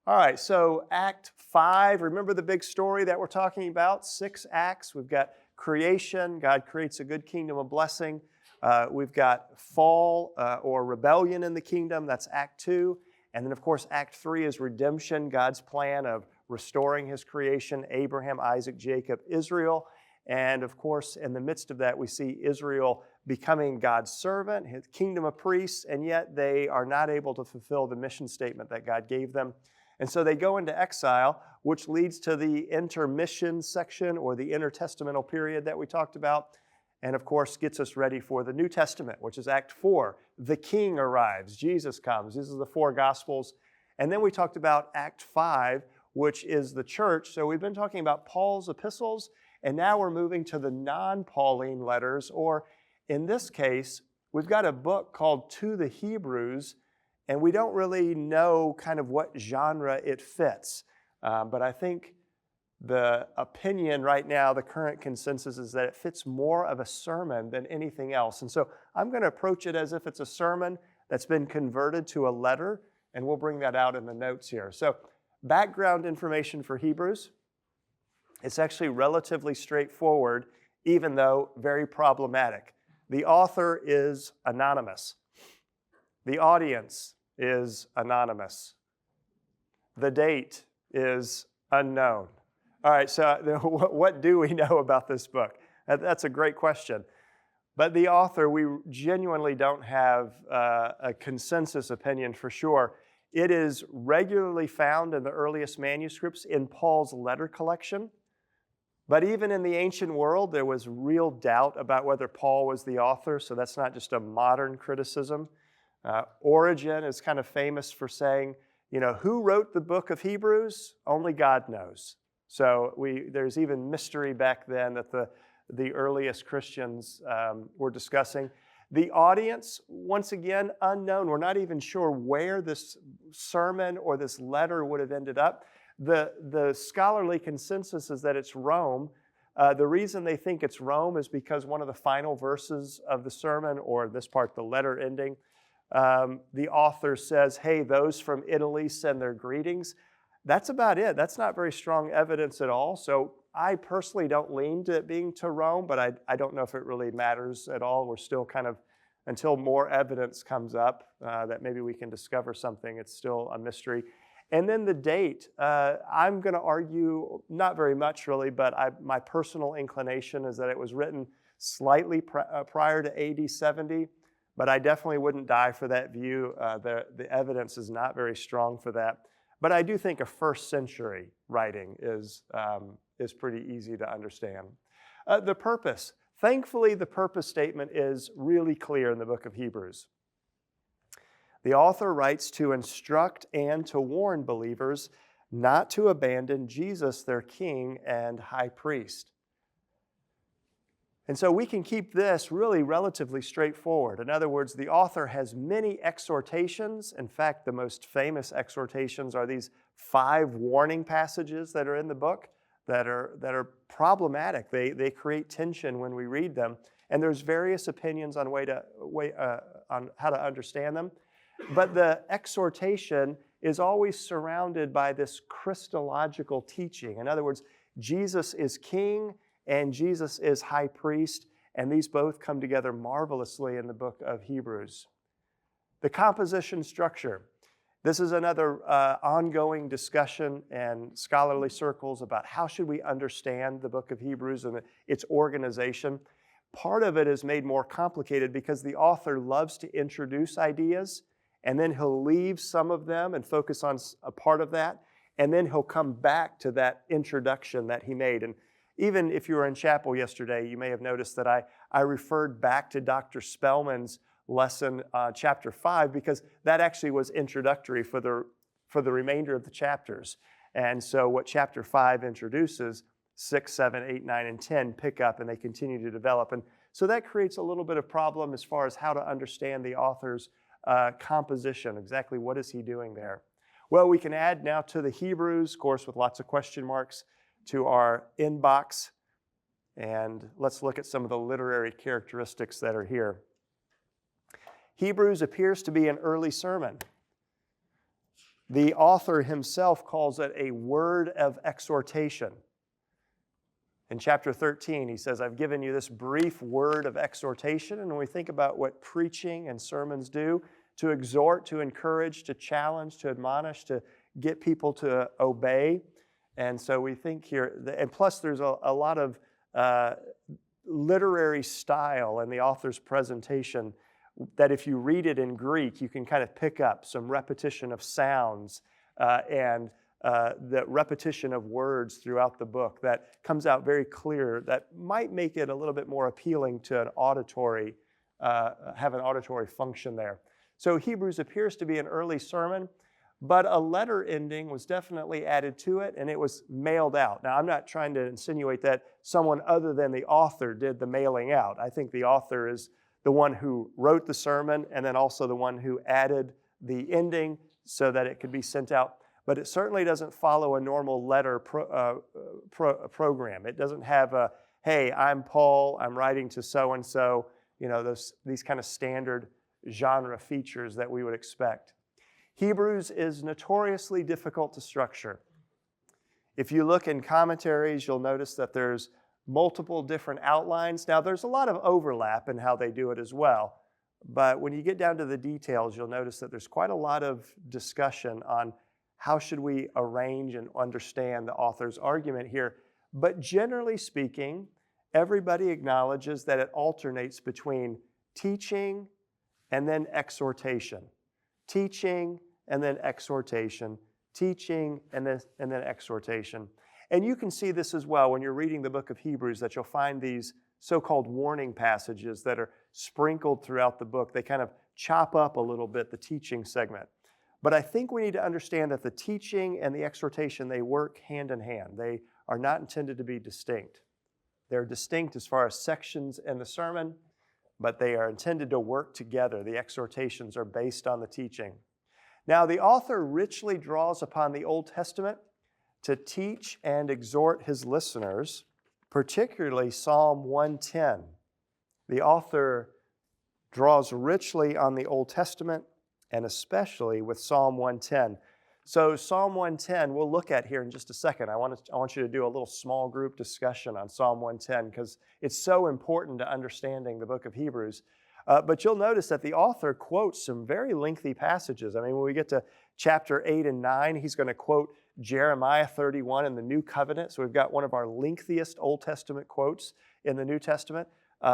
All right, so Act 5, remember the big story that we're talking about? 6 acts. We've got creation, God creates a good kingdom of blessing. We've got fall or rebellion in the kingdom, that's Act 2. And then, of course, Act 3 is redemption, God's plan of restoring His creation, Abraham, Isaac, Jacob, Israel. And, of course, in the midst of that, we see Israel becoming God's servant, His kingdom of priests, and yet they are not able to fulfill the mission statement that God gave them. And so they go into exile, which leads to the intermission section or the intertestamental period that we talked about. And of course, gets us ready for the New Testament, which is Act 4. The King arrives, Jesus comes. These are the 4 Gospels. And then we talked about Act 5, which is the church. So we've been talking about Paul's epistles, and now we're moving to the non-Pauline letters, or in this case, we've got a book called To the Hebrews, and we don't really know kind of what genre it fits. But I think the opinion right now, the current consensus is that it fits more of a sermon than anything else. And so I'm going to approach it as if it's a sermon that's been converted to a letter, and we'll bring that out in the notes here. So background information for Hebrews. It's actually relatively straightforward, even though very problematic. The author is anonymous. The audience is anonymous. The date is unknown. All right, so what do we know about this book? That's a great question. But the author, we genuinely don't have a consensus opinion for sure. It is regularly found in the earliest manuscripts in Paul's letter collection. But even in the ancient world, there was real doubt about whether Paul was the author, so that's not just a modern criticism. Origen is kind of famous for saying, who wrote the book of Hebrews? Only God knows. So there's even mystery back then that the earliest Christians were discussing. The audience, once again, unknown. We're not even sure where this sermon or this letter would have ended up. The scholarly consensus is that it's Rome. The reason they think it's Rome is because one of the final verses of the sermon, or this part, the letter ending, the author says, hey, those from Italy send their greetings. That's about it. That's not very strong evidence at all. So I personally don't lean to it being to Rome, but I don't know if it really matters at all. We're still kind of, until more evidence comes up that maybe we can discover something, it's still a mystery. And then the date, I'm going to argue, not very much really, but my personal inclination is that it was written slightly prior to AD 70, but I definitely wouldn't die for that view. The evidence is not very strong for that. But I do think a first century writing is pretty easy to understand. The purpose. Thankfully, the purpose statement is really clear in the book of Hebrews. The author writes to instruct and to warn believers not to abandon Jesus, their King and High Priest. And so we can keep this really relatively straightforward. In other words, the author has many exhortations. In fact, the most famous exhortations are these 5 warning passages that are in the book that are problematic. They create tension when we read them. And there's various opinions on on how to understand them. But the exhortation is always surrounded by this Christological teaching. In other words, Jesus is King and Jesus is High Priest, and these both come together marvelously in the book of Hebrews. The composition structure. This is another ongoing discussion in scholarly circles about how should we understand the book of Hebrews and its organization. Part of it is made more complicated because the author loves to introduce ideas, and then he'll leave some of them and focus on a part of that, and then he'll come back to that introduction that he made. And even if you were in chapel yesterday, you may have noticed that I referred back to Dr. Spellman's lesson, chapter 5, because that actually was introductory for the remainder of the chapters. And so what chapter 5 introduces, 6, 7, 8, 9, and 10 pick up and they continue to develop. And so that creates a little bit of problem as far as how to understand the author's composition. Exactly what is he doing there? Well, we can add now to the Hebrews, of course, with lots of question marks, to our inbox. And let's look at some of the literary characteristics that are here. Hebrews appears to be an early sermon. The author himself calls it a word of exhortation. In chapter 13, he says, I've given you this brief word of exhortation. And when we think about what preaching and sermons do, to exhort, to encourage, to challenge, to admonish, to get people to obey. And so we think here, and plus there's a lot of literary style in the author's presentation that if you read it in Greek, you can kind of pick up some repetition of sounds and the repetition of words throughout the book that comes out very clear that might make it a little bit more appealing to an auditory, have an auditory function there. So Hebrews appears to be an early sermon, but a letter ending was definitely added to it, and it was mailed out. Now, I'm not trying to insinuate that someone other than the author did the mailing out. I think the author is the one who wrote the sermon and then also the one who added the ending so that it could be sent out. But it certainly doesn't follow a normal letter program. It doesn't have a, hey, I'm Paul, I'm writing to so-and-so, these kind of standard genre features that we would expect. Hebrews is notoriously difficult to structure. If you look in commentaries, you'll notice that there's multiple different outlines. Now, there's a lot of overlap in how they do it as well, but when you get down to the details, you'll notice that there's quite a lot of discussion on how should we arrange and understand the author's argument here. But generally speaking, everybody acknowledges that it alternates between teaching and then exhortation. Teaching and then exhortation. Teaching and then exhortation. And you can see this as well when you're reading the book of Hebrews, that you'll find these so-called warning passages that are sprinkled throughout the book. They kind of chop up a little bit the teaching segment. But I think we need to understand that the teaching and the exhortation, they work hand in hand. They are not intended to be distinct. They're distinct as far as sections in the sermon, but they are intended to work together. The exhortations are based on the teaching. Now, the author richly draws upon the Old Testament to teach and exhort his listeners, particularly Psalm 110. The author draws richly on the Old Testament, and especially with Psalm 110. So Psalm 110, we'll look at here in just a second. I want you to do a little small group discussion on Psalm 110 because it's so important to understanding the book of Hebrews. But you'll notice that the author quotes some very lengthy passages. I mean, when we get to chapter 8 and 9, he's going to quote Jeremiah 31 in the New Covenant. So we've got one of our lengthiest Old Testament quotes in the New Testament.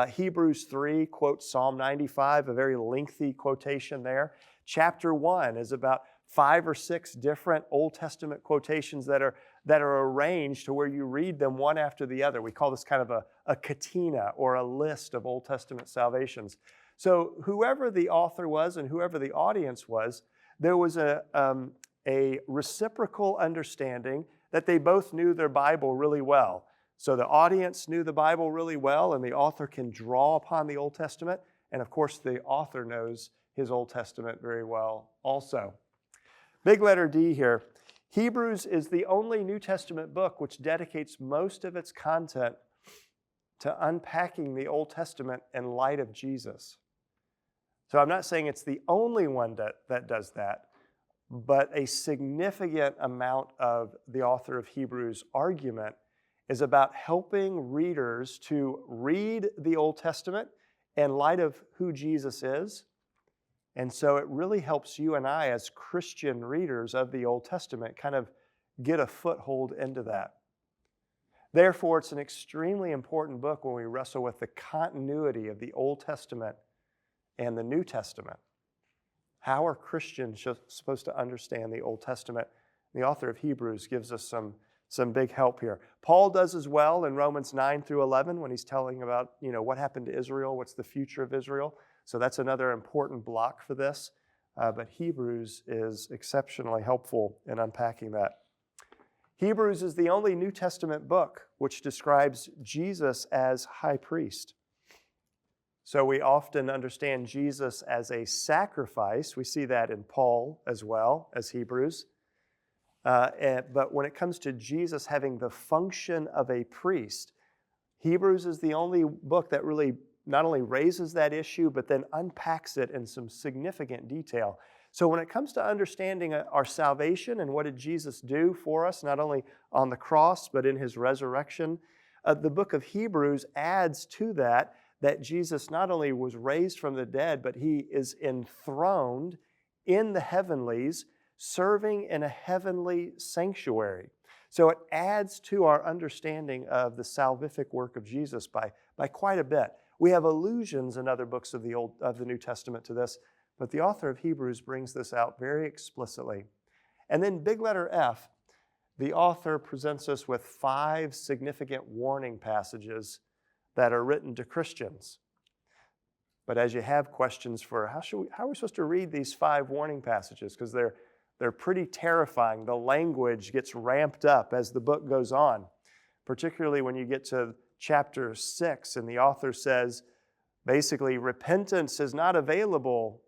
Hebrews 3 quotes Psalm 95, a very lengthy quotation there. Chapter 1 is about 5 or 6 different Old Testament quotations that are arranged to where you read them one after the other. We call this kind of a catena or a list of Old Testament salvations. So whoever the author was and whoever the audience was, there was a reciprocal understanding that they both knew their Bible really well. So the audience knew the Bible really well, and the author can draw upon the Old Testament. And of course, the author knows his Old Testament very well also. Big letter D here. Hebrews is the only New Testament book which dedicates most of its content to unpacking the Old Testament in light of Jesus. So I'm not saying it's the only one that does that, but a significant amount of the author of Hebrews' argument is about helping readers to read the Old Testament in light of who Jesus is. And so it really helps you and I as Christian readers of the Old Testament kind of get a foothold into that. Therefore, it's an extremely important book when we wrestle with the continuity of the Old Testament and the New Testament. How are Christians supposed to understand the Old Testament? The author of Hebrews gives us some big help here. Paul does as well in Romans 9 through 11 when he's telling about, what happened to Israel, what's the future of Israel. So that's another important block for this. But Hebrews is exceptionally helpful in unpacking that. Hebrews is the only New Testament book which describes Jesus as high priest. So we often understand Jesus as a sacrifice. We see that in Paul as well as Hebrews. But when it comes to Jesus having the function of a priest, Hebrews is the only book that really not only raises that issue, but then unpacks it in some significant detail. So when it comes to understanding our salvation and what did Jesus do for us, not only on the cross, but in his resurrection, the book of Hebrews adds to that Jesus not only was raised from the dead, but he is enthroned in the heavenlies, serving in a heavenly sanctuary. So it adds to our understanding of the salvific work of Jesus by quite a bit. We have allusions in other books of the New Testament to this, but the author of Hebrews brings this out very explicitly. And then big letter F, the author presents us with 5 significant warning passages that are written to Christians. But as you have questions for how are we supposed to read these 5 warning passages? Because they're pretty terrifying. The language gets ramped up as the book goes on, particularly when you get to chapter 6, and the author says, basically, repentance is not available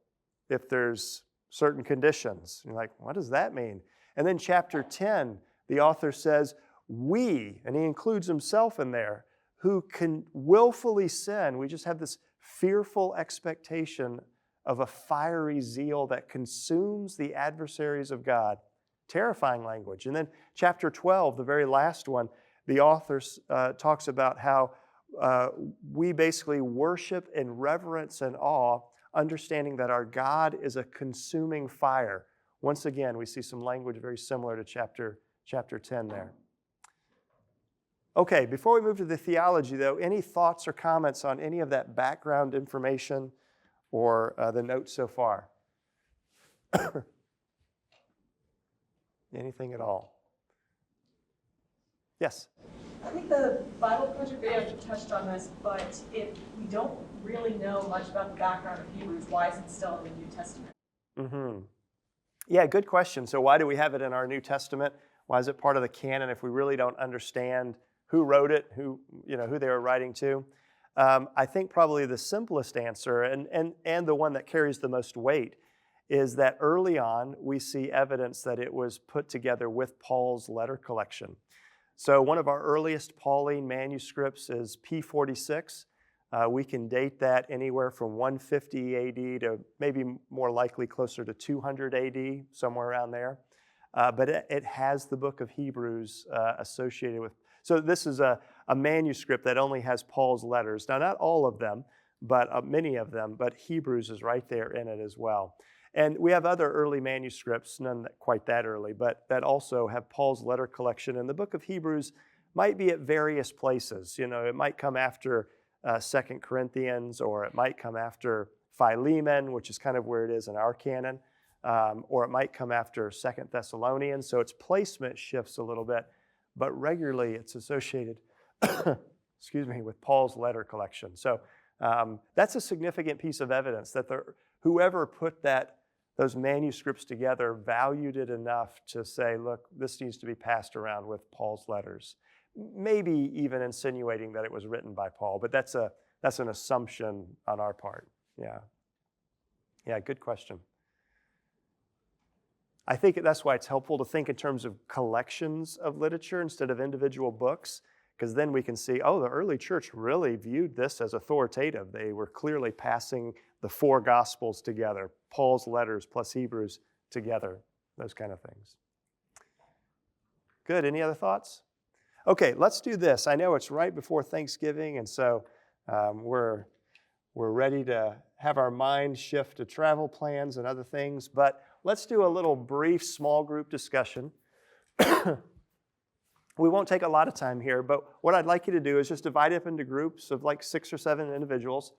if there's certain conditions. You're like, what does that mean? And then chapter 10, the author says, we, and he includes himself in there, who can willfully sin, we just have this fearful expectation of a fiery zeal that consumes the adversaries of God. Terrifying language. And then chapter 12, the very last one, the author talks about how we basically worship in reverence and awe, understanding that our God is a consuming fire. Once again, we see some language very similar to chapter 10 there. Okay, before we move to the theology, though, any thoughts or comments on any of that background information or the notes so far? Anything at all? Yes? I think the Bible Project video touched on this, but if we don't really know much about the background of Hebrews, why is it still in the New Testament? Mm-hmm. Yeah, good question. So why do we have it in our New Testament? Why is it part of the canon if we really don't understand who wrote it, who they were writing to? I think probably the simplest answer, and the one that carries the most weight, is that early on we see evidence that it was put together with Paul's letter collection. So one of our earliest Pauline manuscripts is P46. We can date that anywhere from 150 AD to maybe more likely closer to 200 AD, somewhere around there. But it has the book of Hebrews associated with. So this is a manuscript that only has Paul's letters. Now, not all of them, but many of them, but Hebrews is right there in it as well. And we have other early manuscripts, none quite that early, but that also have Paul's letter collection. And the book of Hebrews might be at various places. It might come after 2 Corinthians, or it might come after Philemon, which is kind of where it is in our canon, or it might come after 2 Thessalonians. So its placement shifts a little bit, but regularly it's associated with Paul's letter collection. So that's a significant piece of evidence that whoever put those manuscripts together valued it enough to say, look, this needs to be passed around with Paul's letters. Maybe even insinuating that it was written by Paul, but that's an assumption on our part. Yeah, good question. I think that's why it's helpful to think in terms of collections of literature instead of individual books, because then we can see, the early church really viewed this as authoritative. They were clearly passing the 4 Gospels together, Paul's letters plus Hebrews together, those kind of things. Good, any other thoughts? Okay, let's do this. I know it's right before Thanksgiving, and so we're ready to have our mind shift to travel plans and other things, but let's do a little brief small group discussion. We won't take a lot of time here, but what I'd like you to do is just divide it up into groups of like 6 or 7 individuals,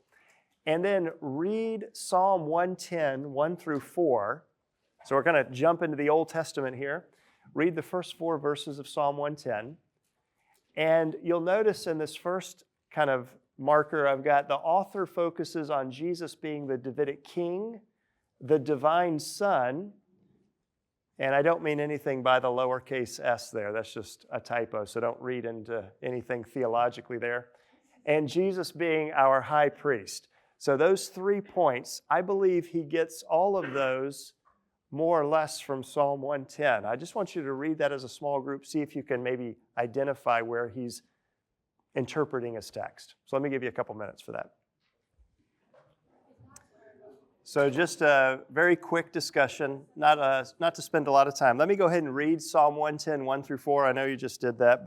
and then read Psalm 110, 1 through 4. So we're going to jump into the Old Testament here. Read the first 4 verses of Psalm 110. And you'll notice in this first kind of marker I've got, the author focuses on Jesus being the Davidic king, the divine son, and I don't mean anything by the lowercase s there. That's just a typo, so don't read into anything theologically there. And Jesus being our high priest. So those 3 points, I believe he gets all of those more or less from Psalm 110. I just want you to read that as a small group, see if you can maybe identify where he's interpreting his text. So let me give you a couple minutes for that. So just a very quick discussion, not to spend a lot of time. Let me go ahead and read Psalm 110, 1 through 4. I know you just did that,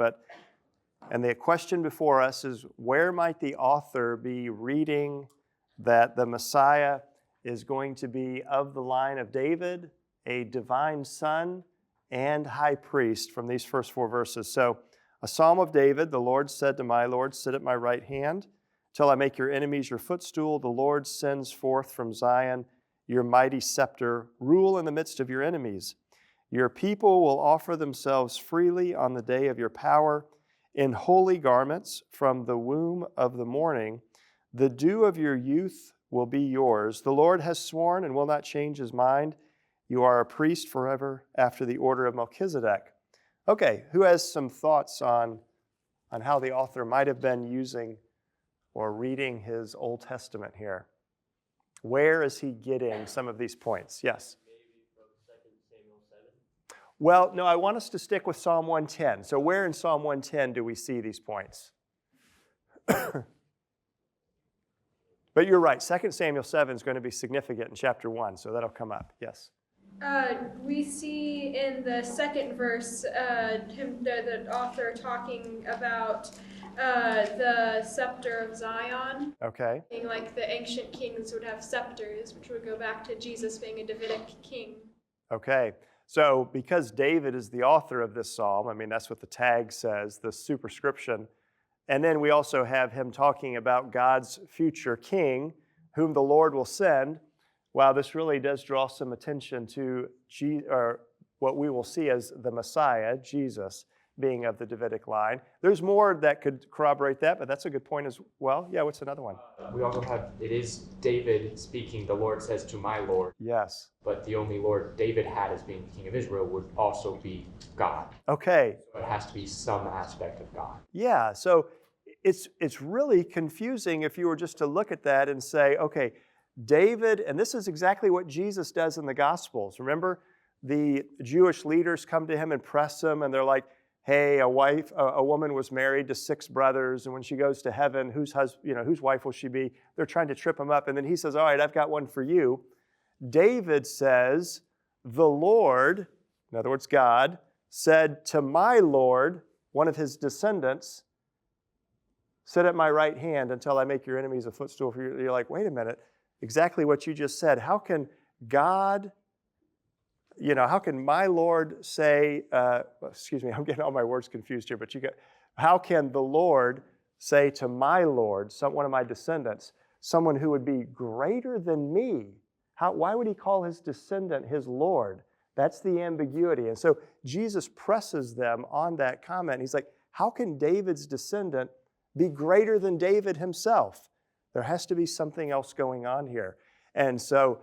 and the question before us is, where might the author be reading that the Messiah is going to be of the line of David, a divine son, and high priest from these first 4 verses? So, a psalm of David, the Lord said to my Lord, sit at my right hand till I make your enemies your footstool. The Lord sends forth from Zion your mighty scepter. Rule in the midst of your enemies. Your people will offer themselves freely on the day of your power. In holy garments from the womb of the morning, the dew of your youth will be yours. The Lord has sworn and will not change his mind. You are a priest forever after the order of Melchizedek. Okay, who has some thoughts on how the author might have been using or reading his Old Testament here? Where is he getting some of these points? Yes? Maybe from 2 Samuel 7. Well, no, I want us to stick with Psalm 110. So where in Psalm 110 do we see these points? But you're right, 2 Samuel 7 is going to be significant in chapter 1, so that'll come up. Yes? We see in the second verse the author talking about the scepter of Zion, Okay. being like the ancient kings would have scepters, which would go back to Jesus being a Davidic king. Okay. So because David is the author of this psalm, I mean, that's what the tag says, the superscription. And then we also have him talking about God's future king, whom the Lord will send. Wow, this really does draw some attention to what we will see as the Messiah, Jesus, being of the Davidic line. There's more that could corroborate that, but that's a good point as well. Yeah, what's another one? We also have, it is David speaking, the Lord says to my Lord. Yes. But the only Lord David had as being the king of Israel would also be God. Okay. So it has to be some aspect of God. Yeah, so it's really confusing if you were just to look at that and say, okay, David, and this is exactly what Jesus does in the Gospels. Remember, the Jewish leaders come to him and press him, and they're like, hey, a woman was married to 6 brothers, and when she goes to heaven, whose wife will she be? They're trying to trip him up, and then he says, all right, I've got one for you. David says, the Lord, in other words, God, said to my Lord, one of his descendants, sit at my right hand until I make your enemies a footstool for you. You're like, wait a minute, exactly what you just said. How can God, how can my Lord say, excuse me, I'm getting all my words confused here, but how can the Lord say to my Lord, one of my descendants, someone who would be greater than me? Why would he call his descendant his Lord? That's the ambiguity. And so Jesus presses them on that comment. He's like, how can David's descendant be greater than David himself? There has to be something else going on here. And so,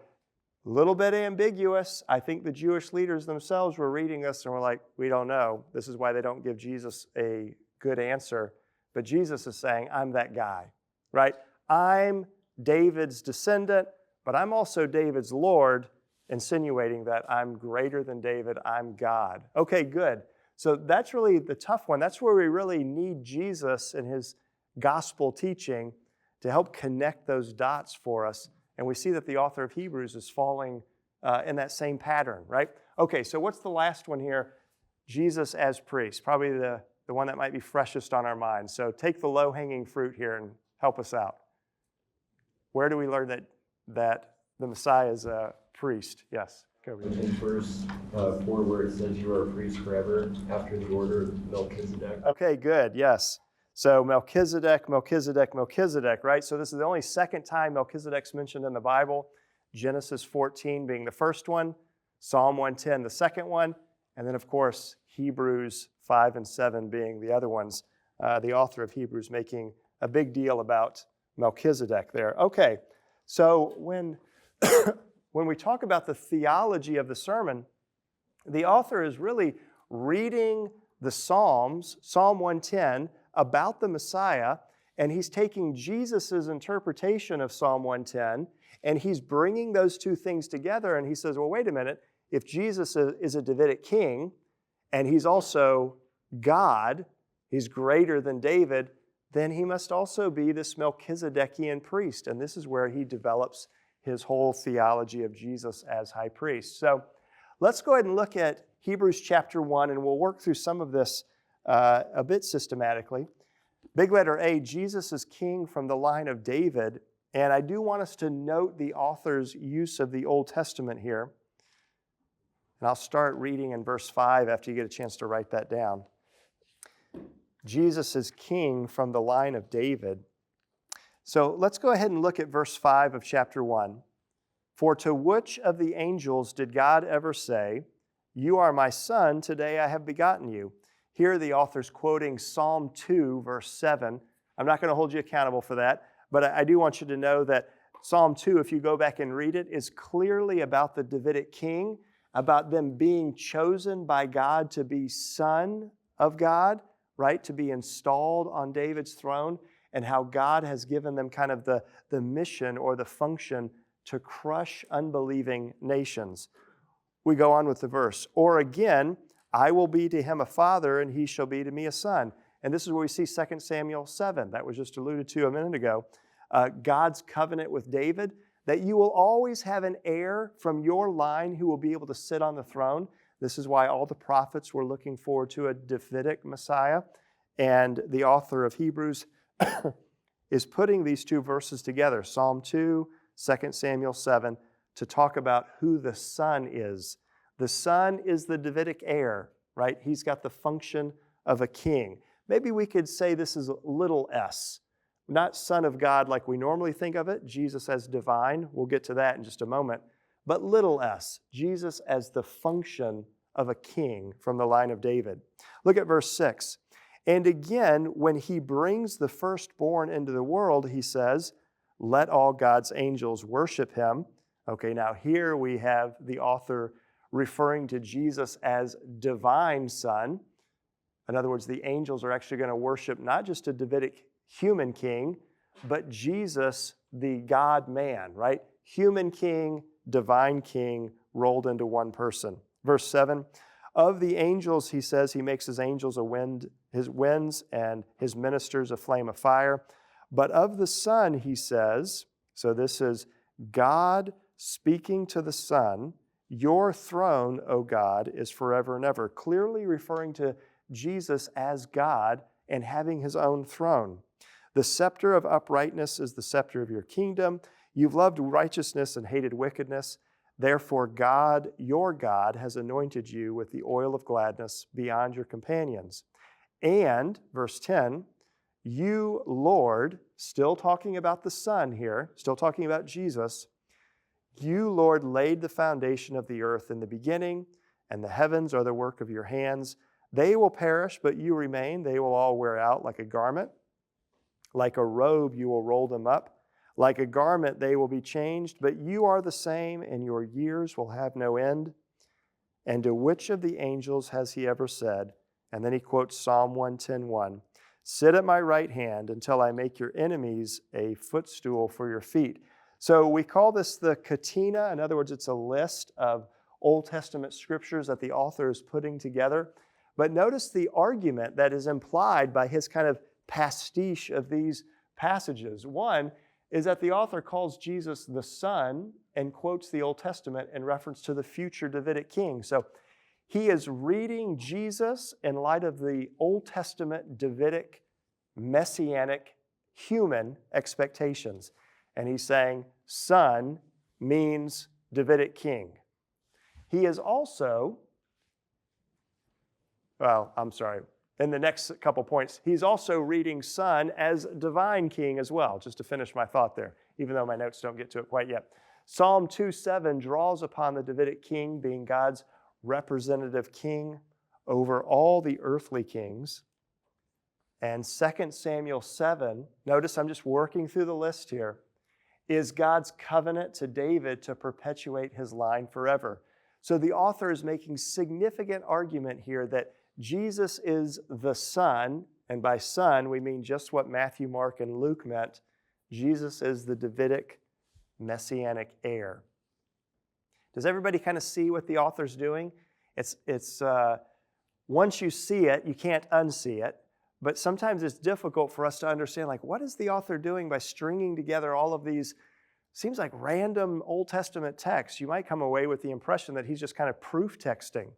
a little bit ambiguous. I think the Jewish leaders themselves were reading this and were like, we don't know. This is why they don't give Jesus a good answer. But Jesus is saying, I'm that guy, right? I'm David's descendant, but I'm also David's Lord, insinuating that I'm greater than David, I'm God. Okay, good. So that's really the tough one. That's where we really need Jesus and his gospel teaching to help connect those dots for us. And we see that the author of Hebrews is falling in that same pattern, right? Okay, so what's the last one here? Jesus as priest, probably the one that might be freshest on our minds. So take the low-hanging fruit here and help us out. Where do we learn that the Messiah is a priest? Yes. In verse 4, where it says you are a priest forever after the order of Melchizedek. Okay, good. Yes. So Melchizedek, right? So this is the only second time Melchizedek's mentioned in the Bible. Genesis 14 being the first one, Psalm 110 the second one, and then of course Hebrews 5 and 7 being the other ones. The author of Hebrews making a big deal about Melchizedek there. Okay, so when we talk about the theology of the sermon, the author is really reading the Psalms, Psalm 110, about the Messiah, and he's taking Jesus' interpretation of Psalm 110, and he's bringing those two things together, and he says, well, wait a minute, if Jesus is a Davidic king, and he's also God, he's greater than David, then he must also be this Melchizedekian priest, and this is where he develops his whole theology of Jesus as high priest. So let's go ahead and look at Hebrews chapter 1, and we'll work through some of this a bit systematically. Big letter A, Jesus is king from the line of David, and I do want us to note the author's use of the Old Testament here. And I'll start reading in verse 5 after you get a chance to write that down. Jesus is king from the line of David. So let's go ahead and look at verse 5 of chapter 1. For to which of the angels did God ever say, "You are my son, today I have begotten you"? Here the author's quoting Psalm 2, verse 7. I'm not going to hold you accountable for that, but I do want you to know that Psalm 2, if you go back and read it, is clearly about the Davidic king, about them being chosen by God to be son of God, right, to be installed on David's throne, and how God has given them kind of the mission or the function to crush unbelieving nations. We go on with the verse. Or again, I will be to him a father, and he shall be to me a son. And this is where we see 2 Samuel 7, that was just alluded to a minute ago. God's covenant with David, that you will always have an heir from your line who will be able to sit on the throne. This is why all the prophets were looking forward to a Davidic Messiah. And the author of Hebrews is putting these two verses together, Psalm 2, 2 Samuel 7, to talk about who the Son is. The Son is the Davidic heir, right? He's got the function of a king. Maybe we could say this is little s, not Son of God like we normally think of it, Jesus as divine. We'll get to that in just a moment. But little s, Jesus as the function of a king from the line of David. Look at verse 6. And again, when he brings the firstborn into the world, he says, let all God's angels worship him. Okay, now here we have the author referring to Jesus as divine son. In other words, the angels are actually going to worship not just a Davidic human king, but Jesus, the God-man, right? Human king, divine king, rolled into one person. Verse 7, of the angels, he says, he makes his angels a wind, his winds, and his ministers a flame of fire. But of the Son, he says, so this is God speaking to the Son, your throne, O God, is forever and ever, clearly referring to Jesus as God and having his own throne. The scepter of uprightness is the scepter of your kingdom. You've loved righteousness and hated wickedness. Therefore, God, your God, has anointed you with the oil of gladness beyond your companions. And, verse 10, you, Lord, still talking about the Son here, still talking about Jesus, you, Lord, laid the foundation of the earth in the beginning, and the heavens are the work of your hands. They will perish, but you remain. They will all wear out like a garment. Like a robe, you will roll them up. Like a garment, they will be changed, but you are the same, and your years will have no end. And to which of the angels has he ever said? And then he quotes Psalm 110:1. Sit at my right hand until I make your enemies a footstool for your feet. So we call this the Katina. In other words, it's a list of Old Testament scriptures that the author is putting together. But notice the argument that is implied by his kind of pastiche of these passages. One is that the author calls Jesus the Son and quotes the Old Testament in reference to the future Davidic king. So he is reading Jesus in light of the Old Testament Davidic, messianic, human expectations. And he's saying, Son means Davidic king. He is also, in the next couple points, he's also reading Son as divine king as well, just to finish my thought there, even though my notes don't get to it quite yet. Psalm 2:7 draws upon the Davidic king being God's representative king over all the earthly kings. And 2 Samuel 7, notice I'm just working through the list here, is God's covenant to David to perpetuate his line forever. So the author is making significant argument here that Jesus is the Son, and by Son we mean just what Matthew, Mark, and Luke meant. Jesus is the Davidic messianic heir. Does everybody kind of see what the author's doing? It's once you see it, you can't unsee it, but sometimes it's difficult for us to understand, like, what is the author doing by stringing together all of these seems like random Old Testament text. You might come away with the impression that he's just kind of proof texting.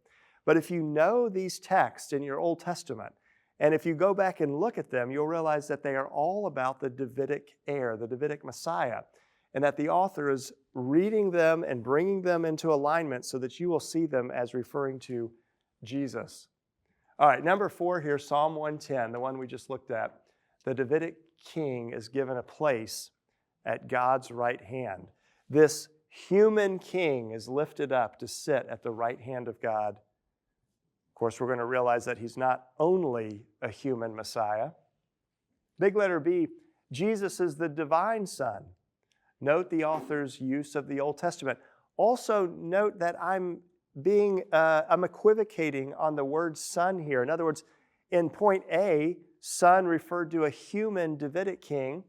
But if you know these texts in your Old Testament, and if you go back and look at them, you'll realize that they are all about the Davidic heir, the Davidic Messiah, and that the author is reading them and bringing them into alignment so that you will see them as referring to Jesus. All right, number 4 here, Psalm 110, the one we just looked at. The Davidic king is given a place at God's right hand. This human king is lifted up to sit at the right hand of God. Of course, we're going to realize that he's not only a human Messiah. Big letter B, Jesus is the divine Son. Note the author's use of the Old Testament. Also note that I'm equivocating on the word son here. In other words, in point A, son referred to a human Davidic king.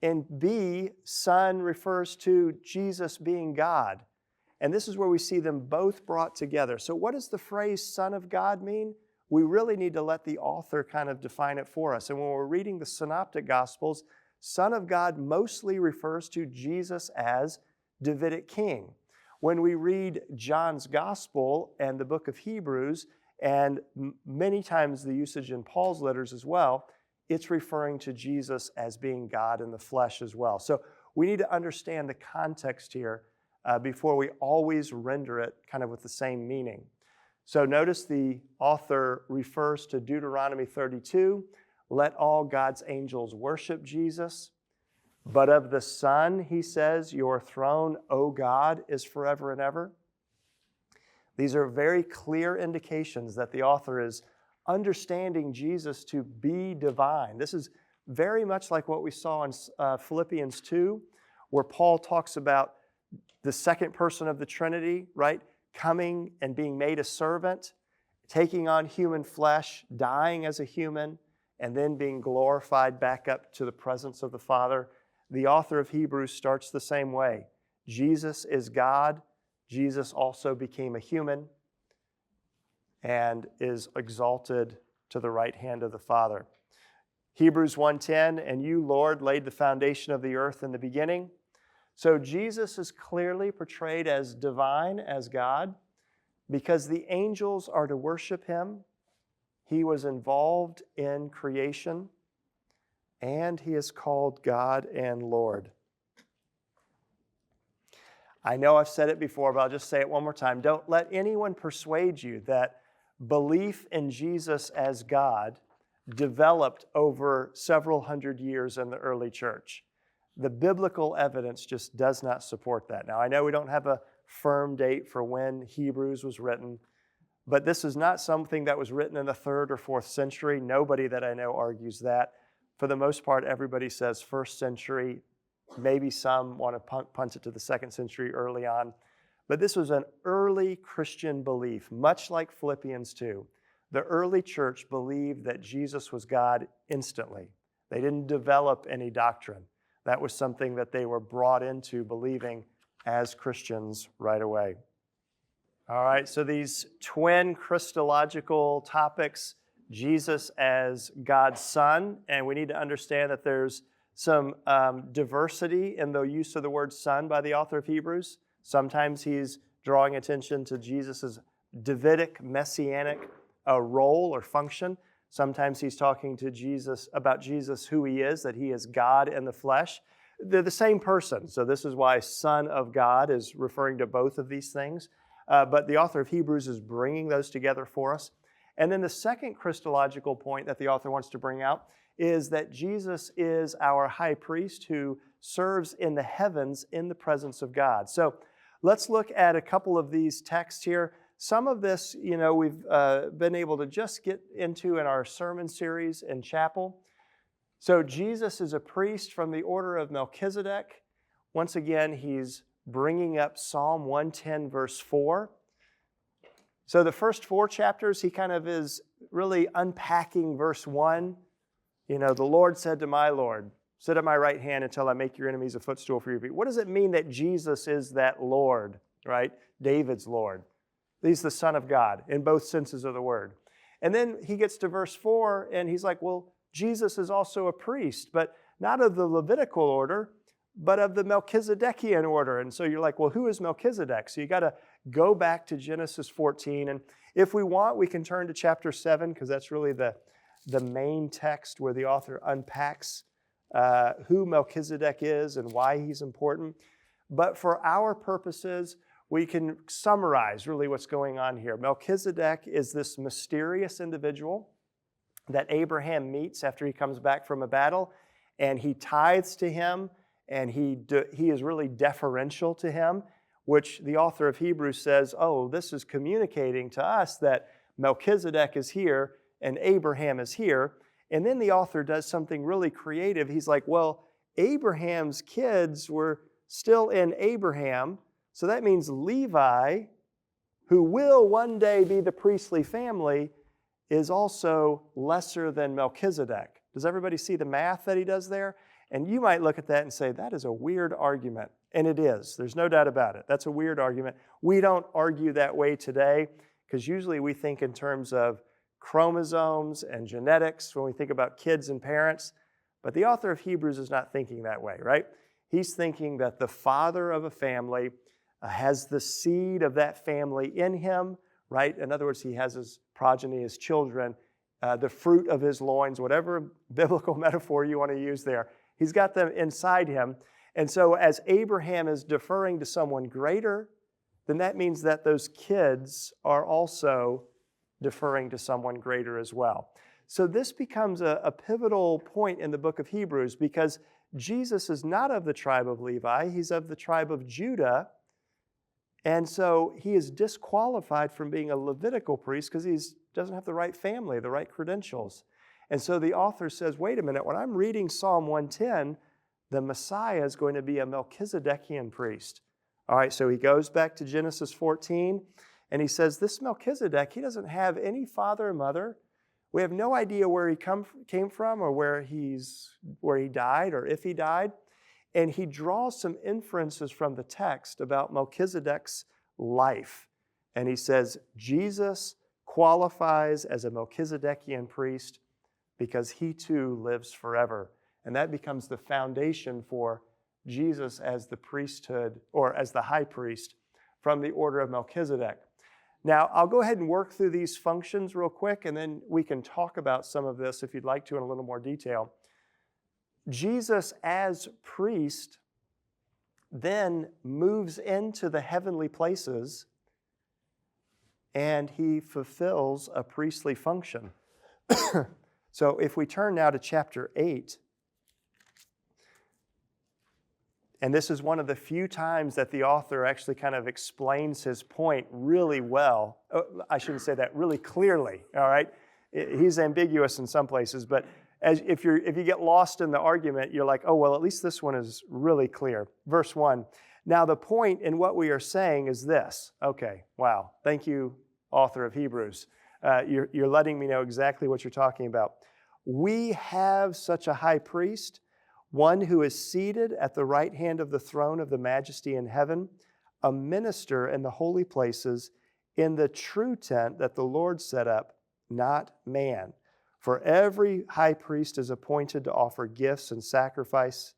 In B, son refers to Jesus being God. And this is where we see them both brought together. So what does the phrase Son of God mean? We really need to let the author kind of define it for us. And when we're reading the Synoptic Gospels, Son of God mostly refers to Jesus as Davidic king. When we read John's Gospel and the book of Hebrews, and many times the usage in Paul's letters as well, it's referring to Jesus as being God in the flesh as well. So we need to understand the context here before we always render it kind of with the same meaning. So notice the author refers to Deuteronomy 32, let all God's angels worship Jesus. But of the Son, he says, your throne, O God, is forever and ever. These are very clear indications that the author is understanding Jesus to be divine. This is very much like what we saw in Philippians 2, where Paul talks about the second person of the Trinity, right? Coming and being made a servant, taking on human flesh, dying as a human, and then being glorified back up to the presence of the Father. The author of Hebrews starts the same way. Jesus is God. Jesus also became a human and is exalted to the right hand of the Father. Hebrews 1:10, and you, Lord, laid the foundation of the earth in the beginning. So Jesus is clearly portrayed as divine, as God, because the angels are to worship him. He was involved in creation, and he is called God and Lord. I know I've said it before, but I'll just say it one more time. Don't let anyone persuade you that belief in Jesus as God developed over several hundred years in the early church. The biblical evidence just does not support that. Now, I know we don't have a firm date for when Hebrews was written, but this is not something that was written in the 3rd or 4th century. Nobody that I know argues that. For the most part, everybody says 1st century. Maybe some want to punt it to the 2nd century early on. But this was an early Christian belief, much like Philippians 2. The early church believed that Jesus was God instantly. They didn't develop any doctrine. That was something that they were brought into believing as Christians right away. All right, so these twin Christological topics, Jesus as God's Son, and we need to understand that there's some diversity in the use of the word Son by the author of Hebrews. Sometimes he's drawing attention to Jesus' Davidic, messianic role or function. Sometimes he's talking to Jesus about Jesus, who he is, that he is God in the flesh. They're the same person, so this is why Son of God is referring to both of these things. But the author of Hebrews is bringing those together for us. And then the second Christological point that the author wants to bring out is that Jesus is our high priest who serves in the heavens in the presence of God. So let's look at a couple of these texts here. Some of this, we've been able to just get into in our sermon series in chapel. So Jesus is a priest from the order of Melchizedek. Once again, he's bringing up Psalm 110, verse 4. So the first 4 chapters, he kind of is really unpacking verse 1. The Lord said to my Lord, sit at my right hand until I make your enemies a footstool for your feet. What does it mean that Jesus is that Lord, right? David's Lord. He's the Son of God in both senses of the word. And then he gets to verse 4 and he's like, well, Jesus is also a priest, but not of the Levitical order, but of the Melchizedekian order. And so you're like, well, who is Melchizedek? So you got to go back to Genesis 14. And if we want, we can turn to chapter 7, because that's really the main text where the author unpacks who Melchizedek is and why he's important. But for our purposes, we can summarize really what's going on here. Melchizedek is this mysterious individual that Abraham meets after he comes back from a battle, and he tithes to him, and he is really deferential to him, which the author of Hebrews says, oh, this is communicating to us that Melchizedek is here and Abraham is here. And then the author does something really creative. He's like, well, Abraham's kids were still in Abraham, so that means Levi, who will one day be the priestly family, is also lesser than Melchizedek. Does everybody see the math that he does there? And you might look at that and say, that is a weird argument. And it is. There's no doubt about it. That's a weird argument. We don't argue that way today, because usually we think in terms of chromosomes and genetics when we think about kids and parents. But the author of Hebrews is not thinking that way, right? He's thinking that the father of a family has the seed of that family in him, right? In other words, he has his progeny, his children, the fruit of his loins, whatever biblical metaphor you want to use there. He's got them inside him. And so as Abraham is deferring to someone greater, then that means that those kids are also deferring to someone greater as well. So this becomes a pivotal point in the book of Hebrews, because Jesus is not of the tribe of Levi, he's of the tribe of Judah. And so he is disqualified from being a Levitical priest because he doesn't have the right family, the right credentials. And so the author says, wait a minute, when I'm reading Psalm 110, the Messiah is going to be a Melchizedekian priest. All right, so he goes back to Genesis 14, and he says, this Melchizedek, he doesn't have any father or mother. We have no idea where he came from or where he died or if he died. And he draws some inferences from the text about Melchizedek's life. And he says, Jesus qualifies as a Melchizedekian priest because he too lives forever. And that becomes the foundation for Jesus as the priesthood, or as the high priest from the order of Melchizedek. Now, I'll go ahead and work through these functions real quick, and then we can talk about some of this if you'd like to in a little more detail. Jesus as priest then moves into the heavenly places, and he fulfills a priestly function. So if we turn now to chapter 8, and this is one of the few times that the author actually kind of explains his point really well. I shouldn't say that, really clearly, all right? He's ambiguous in some places, but if you get lost in the argument, you're like, oh, well, at least this one is really clear. Verse 1, now the point in what we are saying is this. Okay, wow, thank you, author of Hebrews. You're letting me know exactly what you're talking about. We have such a high priest, one who is seated at the right hand of the throne of the majesty in heaven, a minister in the holy places, in the true tent that the Lord set up, not man. For every high priest is appointed to offer gifts and sacrifices,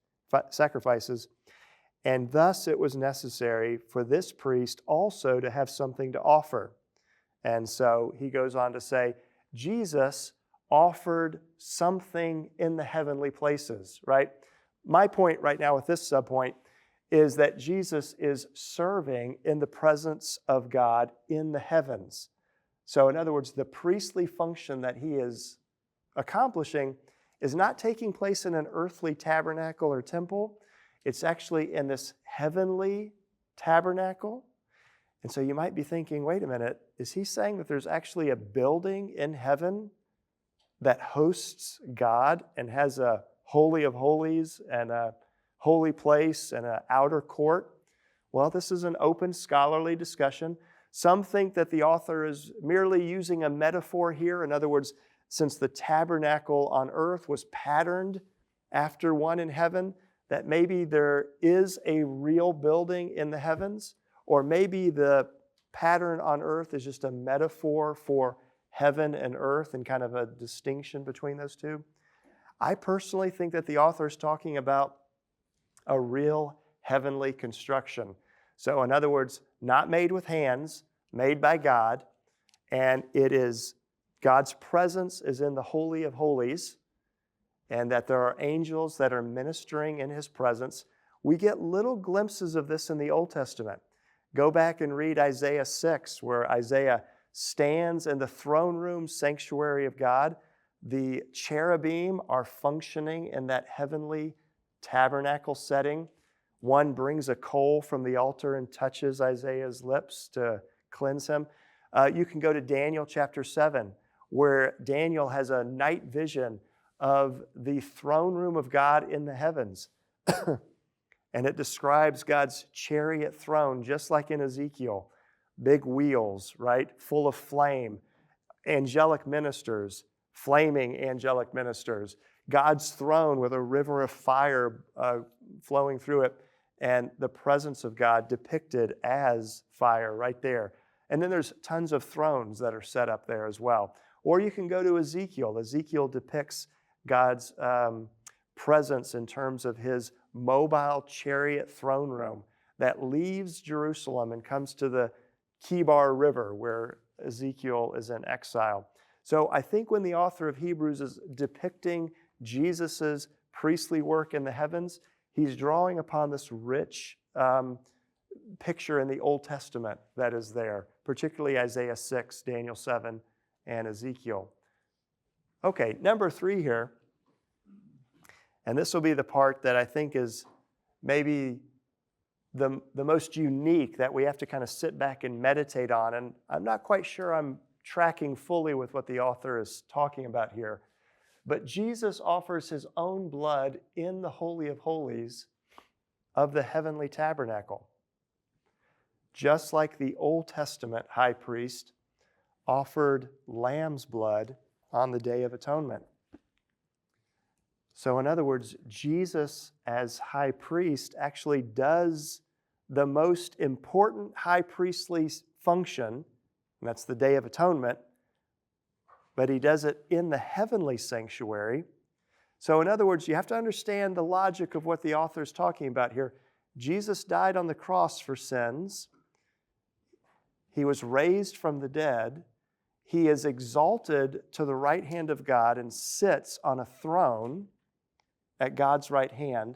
and thus it was necessary for this priest also to have something to offer. And so he goes on to say, Jesus offered something in the heavenly places, right? My point right now with this subpoint is that Jesus is serving in the presence of God in the heavens. So in other words, the priestly function that he is accomplishing is not taking place in an earthly tabernacle or temple. It's actually in this heavenly tabernacle. And so you might be thinking, wait a minute, is he saying that there's actually a building in heaven that hosts God and has a holy of holies and a holy place and an outer court? Well, this is an open scholarly discussion. Some think that the author is merely using a metaphor here. In other words, since the tabernacle on earth was patterned after one in heaven, that maybe there is a real building in the heavens, or maybe the pattern on earth is just a metaphor for heaven and earth and kind of a distinction between those two. I personally think that the author is talking about a real heavenly construction. So in other words, not made with hands, made by God, and it is God's presence is in the Holy of Holies, and that there are angels that are ministering in his presence. We get little glimpses of this in the Old Testament. Go back and read Isaiah 6, where Isaiah stands in the throne room sanctuary of God. The cherubim are functioning in that heavenly tabernacle setting. One brings a coal from the altar and touches Isaiah's lips to cleanse him. You can go to Daniel chapter 7, where Daniel has a night vision of the throne room of God in the heavens. And it describes God's chariot throne, just like in Ezekiel. Big wheels, right? Full of flame. Angelic ministers, flaming angelic ministers. God's throne with a river of fire flowing through it. And the presence of God depicted as fire right there. And then there's tons of thrones that are set up there as well. Or you can go to Ezekiel. Ezekiel depicts God's presence in terms of his mobile chariot throne room that leaves Jerusalem and comes to the Kibar River where Ezekiel is in exile. So I think when the author of Hebrews is depicting Jesus' priestly work in the heavens, he's drawing upon this rich picture in the Old Testament that is there, particularly Isaiah 6, Daniel 7, and Ezekiel. Okay, number 3 here, and this will be the part that I think is maybe the most unique that we have to kind of sit back and meditate on, and I'm not quite sure I'm tracking fully with what the author is talking about here, but Jesus offers his own blood in the Holy of Holies of the heavenly tabernacle. Just like the Old Testament high priest offered lamb's blood on the Day of Atonement. So in other words, Jesus as high priest actually does the most important high priestly function, and that's the Day of Atonement, but he does it in the heavenly sanctuary. So in other words, you have to understand the logic of what the author is talking about here. Jesus died on the cross for sins. He was raised from the dead. He is exalted to the right hand of God and sits on a throne at God's right hand.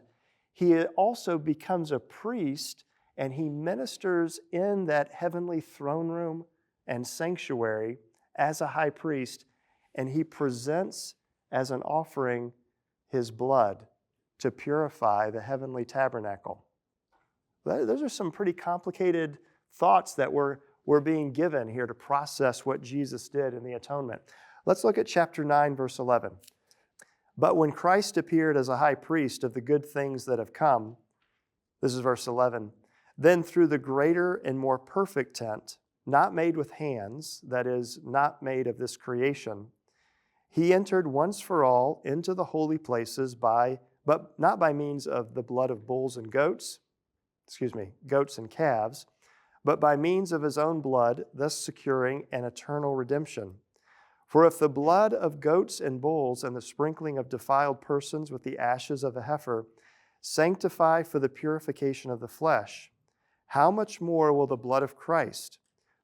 He also becomes a priest, and he ministers in that heavenly throne room and sanctuary as a high priest, and he presents as an offering his blood to purify the heavenly tabernacle. Those are some pretty complicated thoughts that we're being given here to process what Jesus did in the atonement. Let's look at chapter 9, verse 11. But when Christ appeared as a high priest of the good things that have come, this is verse 11, then through the greater and more perfect tent, not made with hands, that is, not made of this creation, he entered once for all into the holy places but not by means of the blood of bulls and goats and calves, but by means of his own blood, thus securing an eternal redemption. For if the blood of goats and bulls and the sprinkling of defiled persons with the ashes of a heifer sanctify for the purification of the flesh, how much more will the blood of Christ,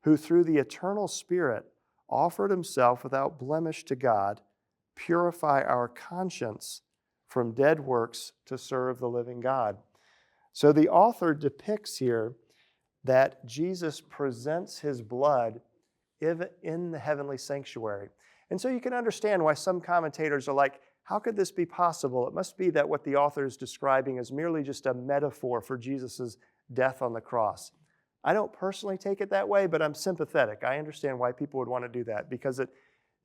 who through the eternal Spirit offered himself without blemish to God, purify our conscience from dead works to serve the living God? So the author depicts here that Jesus presents his blood in the heavenly sanctuary. And so you can understand why some commentators are like, how could this be possible? It must be that what the author is describing is merely just a metaphor for Jesus' death on the cross. I don't personally take it that way, but I'm sympathetic. I understand why people would want to do that, because it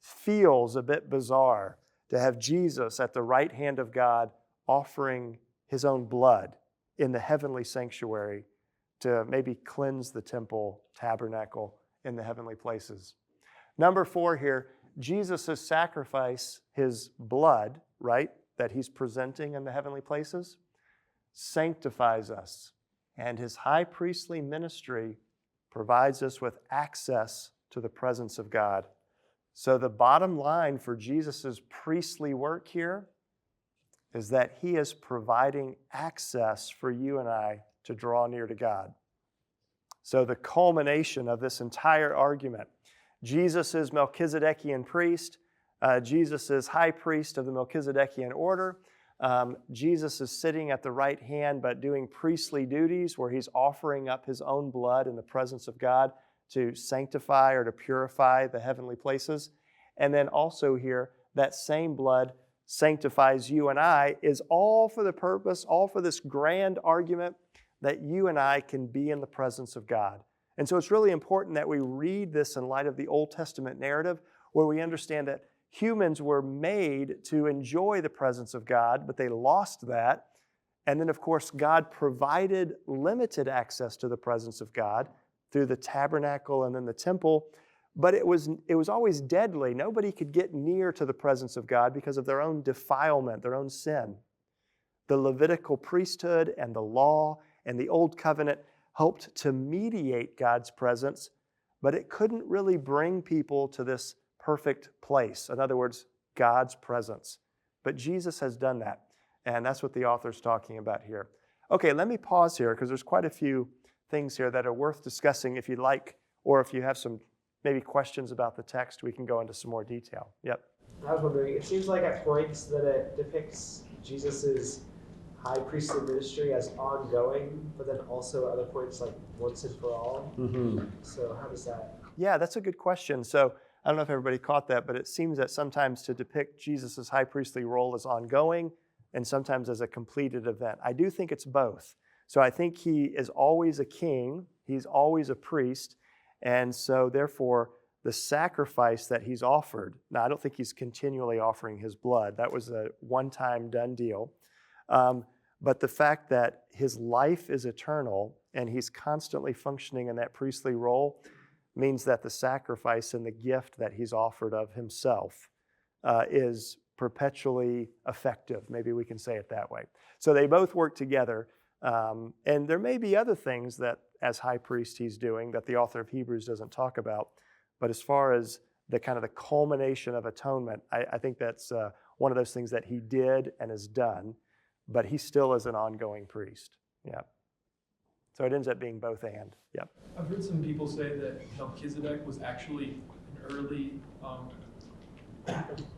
feels a bit bizarre to have Jesus at the right hand of God offering his own blood in the heavenly sanctuary to maybe cleanse the temple tabernacle in the heavenly places. Number 4 here, Jesus' sacrifice, his blood, right, that he's presenting in the heavenly places, sanctifies us. And his high priestly ministry provides us with access to the presence of God. So the bottom line for Jesus' priestly work here is that he is providing access for you and I to draw near to God. So the culmination of this entire argument, Jesus is Melchizedekian priest, Jesus is high priest of the Melchizedekian order. Jesus is sitting at the right hand but doing priestly duties where he's offering up his own blood in the presence of God to sanctify or to purify the heavenly places. And then also here, that same blood sanctifies you and I is all for the purpose, all for this grand argument that you and I can be in the presence of God. And so it's really important that we read this in light of the Old Testament narrative where we understand that humans were made to enjoy the presence of God, but they lost that. And then, of course, God provided limited access to the presence of God through the tabernacle and then the temple, but it was always deadly. Nobody could get near to the presence of God because of their own defilement, their own sin. The Levitical priesthood and the law and the Old Covenant helped to mediate God's presence, but it couldn't really bring people to this perfect place. In other words, God's presence. But Jesus has done that, and that's what the author's talking about here. Okay, let me pause here because there's quite a few things here that are worth discussing if you'd like, or if you have some maybe questions about the text, we can go into some more detail. Yep. I was wondering, it seems like at points that it depicts Jesus's high priestly ministry as ongoing, but then also at other points like once and for all. Mm-hmm. So how does that? Yeah, that's a good question. So I don't know if everybody caught that, but it seems that sometimes to depict Jesus' high priestly role as ongoing and sometimes as a completed event. I do think it's both. So I think he is always a king, he's always a priest, and so therefore the sacrifice that he's offered, now I don't think he's continually offering his blood, that was a one-time done deal, but the fact that his life is eternal and he's constantly functioning in that priestly role means that the sacrifice and the gift that he's offered of himself is perpetually effective. Maybe we can say it that way. So they both work together. And there may be other things that as high priest he's doing that the author of Hebrews doesn't talk about. But as far as the kind of the culmination of atonement, I think that's one of those things that he did and has done, but he still is an ongoing priest. Yeah. So it ends up being both and. Yep. I've heard some people say that Melchizedek was actually an early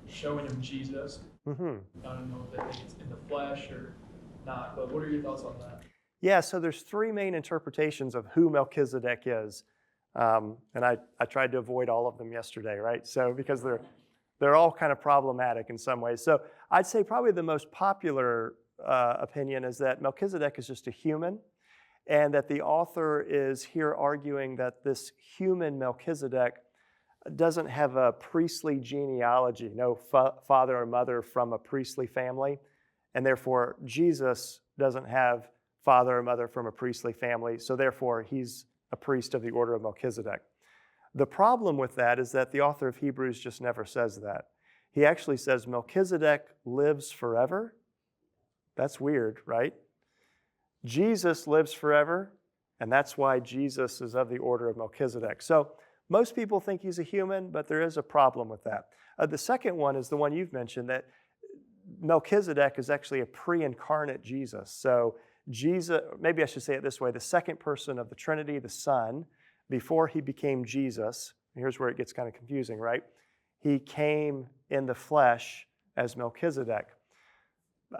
showing of Jesus. Mm-hmm. I don't know if it's in the flesh or not, but what are your thoughts on that? Yeah, so there's three main interpretations of who Melchizedek is. And I tried to avoid all of them yesterday, right? So because they're all kind of problematic in some ways. So I'd say probably the most popular opinion is that Melchizedek is just a human, and that the author is here arguing that this human Melchizedek doesn't have a priestly genealogy, no father or mother from a priestly family, and therefore Jesus doesn't have father or mother from a priestly family, so therefore he's a priest of the order of Melchizedek. The problem with that is that the author of Hebrews just never says that. He actually says Melchizedek lives forever. That's weird, right? Jesus lives forever, and that's why Jesus is of the order of Melchizedek. So most people think he's a human, but there is a problem with that. The second one is the one you've mentioned, that Melchizedek is actually a pre-incarnate Jesus. So Jesus, maybe I should say it this way, the second person of the Trinity, the Son, before he became Jesus, here's where it gets kind of confusing, right? He came in the flesh as Melchizedek.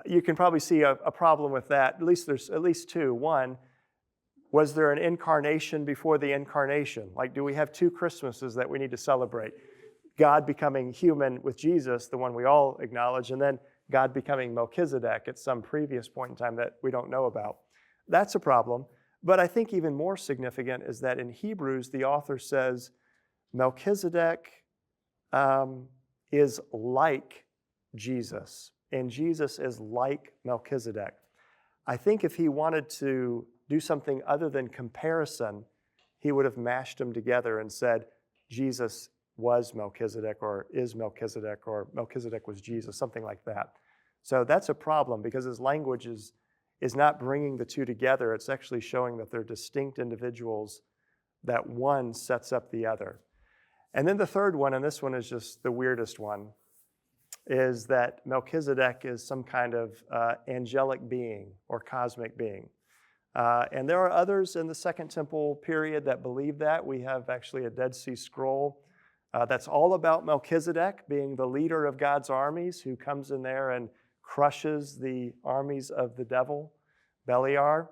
You can probably see a problem with that. At least there's at least two. One, was there an incarnation before the incarnation? Like, do we have two Christmases that we need to celebrate? God becoming human with Jesus, the one we all acknowledge, and then God becoming Melchizedek at some previous point in time that we don't know about. That's a problem. But I think even more significant is that in Hebrews, the author says Melchizedek is like Jesus, and Jesus is like Melchizedek. I think if he wanted to do something other than comparison, he would have mashed them together and said, Jesus was Melchizedek, or is Melchizedek, or Melchizedek was Jesus, something like that. So that's a problem because his language is not bringing the two together. It's actually showing that they're distinct individuals, that one sets up the other. And then the third one, and this one is just the weirdest one, is that Melchizedek is some kind of angelic being or cosmic being. And there are others in the Second Temple period that believe that. We have actually a Dead Sea Scroll that's all about Melchizedek being the leader of God's armies who comes in there and crushes the armies of the devil, Beliar.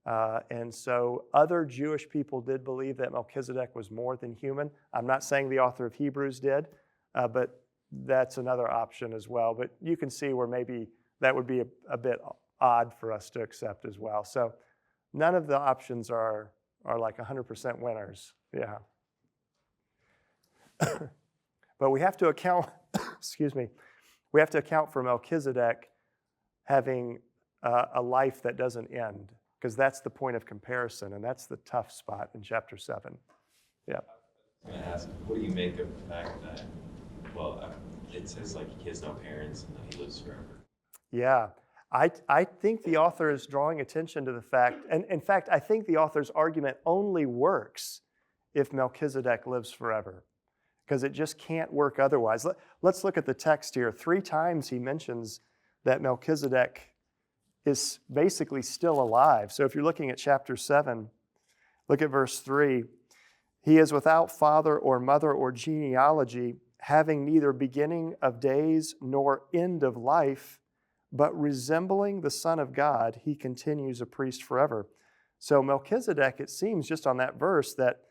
And so other Jewish people did believe that Melchizedek was more than human. I'm not saying the author of Hebrews did, but that's another option as well. But you can see where maybe that would be a bit odd for us to accept as well. So none of the options are like 100% winners. Yeah. But we have to account, excuse me, we have to account for Melchizedek having a life that doesn't end, because that's the point of comparison, and that's the tough spot in chapter 7. Yeah. I was going to ask, what do you make of the fact that, well, it says like he has no parents and that he lives forever? Yeah. I think the author is drawing attention to the fact, and in fact, I think the author's argument only works if Melchizedek lives forever, because it just can't work otherwise. Let's look at the text here. 3 times he mentions that Melchizedek is basically still alive. So if you're looking at chapter 7, look at verse 3. He is without father or mother or genealogy, having neither beginning of days nor end of life, but resembling the Son of God, he continues a priest forever. So Melchizedek, it seems just on that verse that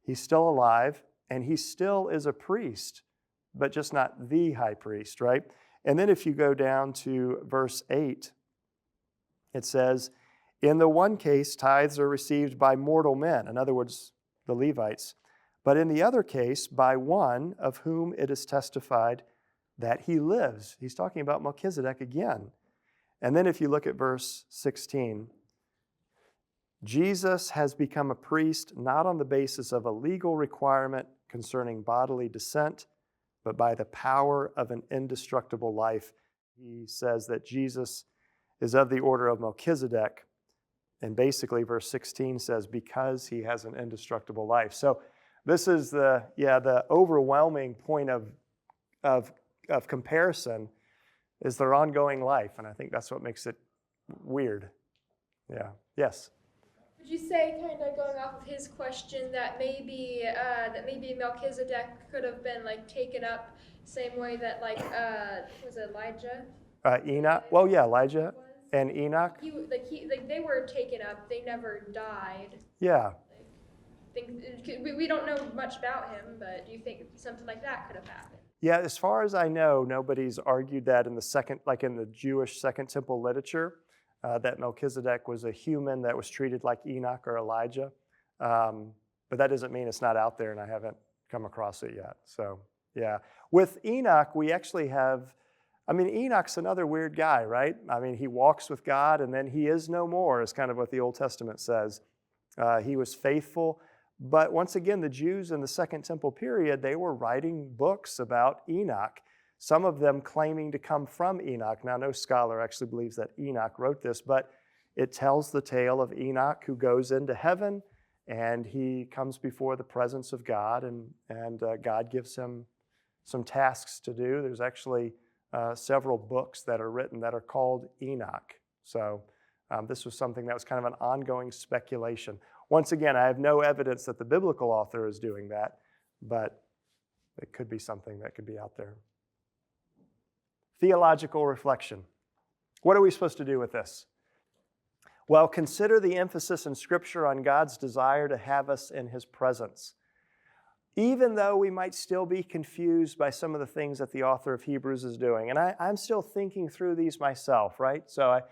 he's still alive and he still is a priest, but just not the high priest, right? And then if you go down to verse 8, it says, in the one case, tithes are received by mortal men, in other words, the Levites, but in the other case, by one of whom it is testified that he lives. He's talking about Melchizedek again. And then if you look at verse 16, Jesus has become a priest not on the basis of a legal requirement concerning bodily descent, but by the power of an indestructible life. He says that Jesus is of the order of Melchizedek. And basically, verse 16 says, because he has an indestructible life. So this is the overwhelming point of comparison is their ongoing life. And I think that's what makes it weird. Yeah. Yes? Would you say, kind of going off of his question, that maybe Melchizedek could have been like taken up same way that was it Elijah? Enoch. Well, yeah, Elijah and Enoch. They were taken up. They never died. Yeah. We don't know much about him, but do you think something like that could have happened? Yeah, as far as I know, nobody's argued that in the Jewish Second Temple literature, that Melchizedek was a human that was treated like Enoch or Elijah. But that doesn't mean it's not out there, and I haven't come across it yet. So, yeah. With Enoch, we actually have, Enoch's another weird guy, right? He walks with God, and then he is no more, is kind of what the Old Testament says. He was faithful. But once again, the Jews in the Second Temple period, they were writing books about Enoch, some of them claiming to come from Enoch. Now, no scholar actually believes that Enoch wrote this, but it tells the tale of Enoch who goes into heaven, and he comes before the presence of God, and God gives him some tasks to do. There's actually several books that are written that are called Enoch. So this was something that was kind of an ongoing speculation. Once again, I have no evidence that the biblical author is doing that, but it could be something that could be out there. Theological reflection. What are we supposed to do with this? Well, consider the emphasis in Scripture on God's desire to have us in His presence. Even though we might still be confused by some of the things that the author of Hebrews is doing. And I'm still thinking through these myself, right? So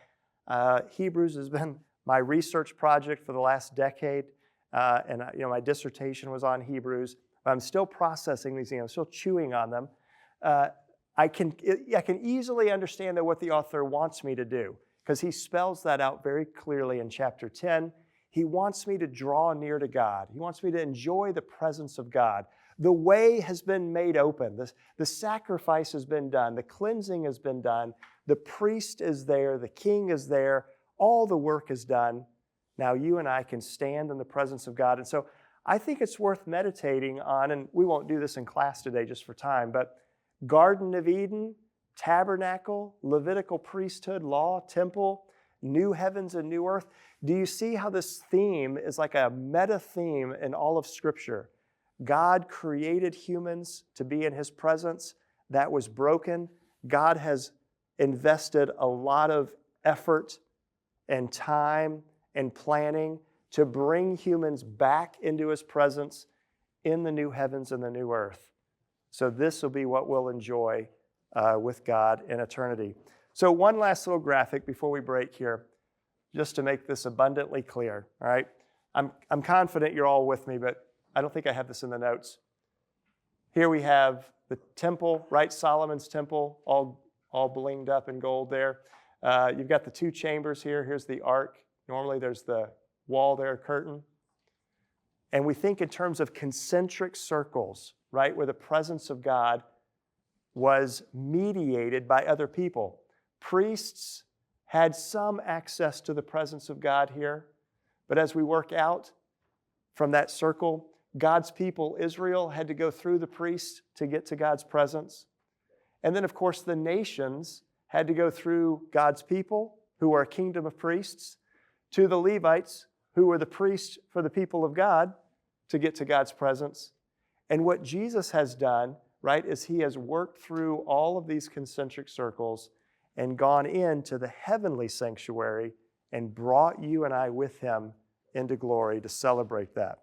Hebrews has been my research project for the last decade, and my dissertation was on Hebrews. I'm still processing these things. I'm still chewing on them. I can easily understand what the author wants me to do, because he spells that out very clearly in chapter 10. He wants me to draw near to God. He wants me to enjoy the presence of God. The way has been made open. The sacrifice has been done. The cleansing has been done. The priest is there. The king is there. All the work is done. Now you and I can stand in the presence of God. And so I think it's worth meditating on, and we won't do this in class today just for time, but Garden of Eden tabernacle, Levitical priesthood, law, temple, new heavens and new earth. Do you see how this theme is like a meta theme in all of Scripture? God created humans to be in His presence. That was broken. God has invested a lot of effort and time and planning to bring humans back into His presence in the new heavens and the new earth. So this will be what we'll enjoy with God in eternity. So one last little graphic before we break here, just to make this abundantly clear, all right? I'm confident you're all with me, but I don't think I have this in the notes. Here we have the temple, right? Solomon's temple, all blinged up in gold there. You've got the two chambers here. Here's the ark. Normally there's the wall there, curtain. And we think in terms of concentric circles, right, where the presence of God was mediated by other people. Priests had some access to the presence of God here, but as we work out from that circle, God's people, Israel, had to go through the priests to get to God's presence. And then, of course, the nations had to go through God's people, who are a kingdom of priests, to the Levites, who were the priests for the people of God, to get to God's presence. And what Jesus has done, right, is He has worked through all of these concentric circles and gone into the heavenly sanctuary and brought you and I with Him into glory to celebrate that.